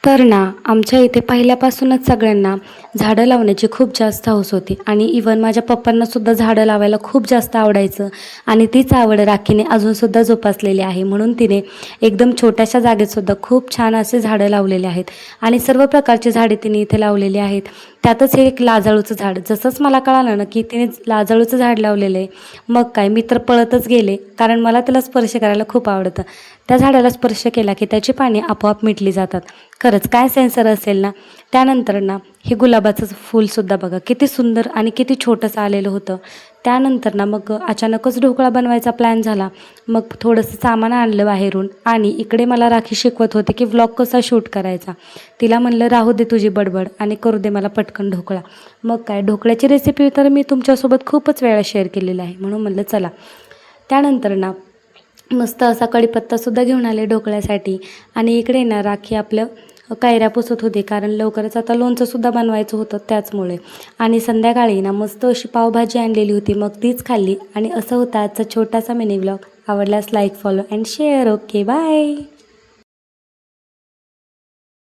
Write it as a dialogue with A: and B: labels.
A: तर ना, आमच्या इथे पहिल्यापासूनच सगळ्यांना झाडं लावण्याची खूप जास्त हौस होती आणि इवन माझ्या पप्पांनासुद्धा झाडं लावायला खूप जास्त आवडायचं आणि तीच आवड राखीने अजूनसुद्धा जोपासलेली आहे. म्हणून तिने एकदम छोट्याशा जागेतसुद्धा खूप छान असे झाडं लावलेले आहेत आणि सर्व प्रकारची झाडे तिने इथे लावलेली आहेत. त्यातच हे एक लाजाळूचं झाड, जसंच मला कळालं ना की तिने लाजाळूचं झाड लावलेलं आहे, मग काय मी तर पळतच गेले, कारण मला त्याला स्पर्श करायला खूप आवडतं. त्या झाडाला स्पर्श केला की त्याची पाने आपोआप मिटली जातात. खरंच काय सेन्सर असेल ना. त्यानंतर ना हे गुलाबाचं फूलसुद्धा बघा किती सुंदर आणि किती छोटंसं आलेलं होतं. त्यानंतर ना मग अचानकच ढोकळा बनवायचा प्लॅन झाला. मग थोडंसं सामान आणलं बाहेरून आणि इकडे मला राखी शिकवत होते की व्लॉग कसा शूट करायचा. तिला म्हणलं राहू दे तुझी बडबड आणि करू दे मला पटकन ढोकळा. मग काय ढोकळ्याची रेसिपी तर मी तुमच्यासोबत खूपच वेळा शेअर केलेली आहे, म्हणून म्हणलं चला. त्यानंतर ना मस्त असा कढीपत्तासुद्धा घेऊन आले ढोकळ्यासाठी आणि इकडे ना राखी आपलं कैऱ्या पुसत होते, कारण लवकरच आता लोणचंसुद्धा बनवायचं होतं त्याचमुळे. आणि संध्याकाळी ना मस्त अशी पावभाजी आणलेली होती, मग तीच खाल्ली. आणि असं होतं आजचा छोटासा मिनी व्लॉग. आवडल्यास like, follow and share. Okay, bye.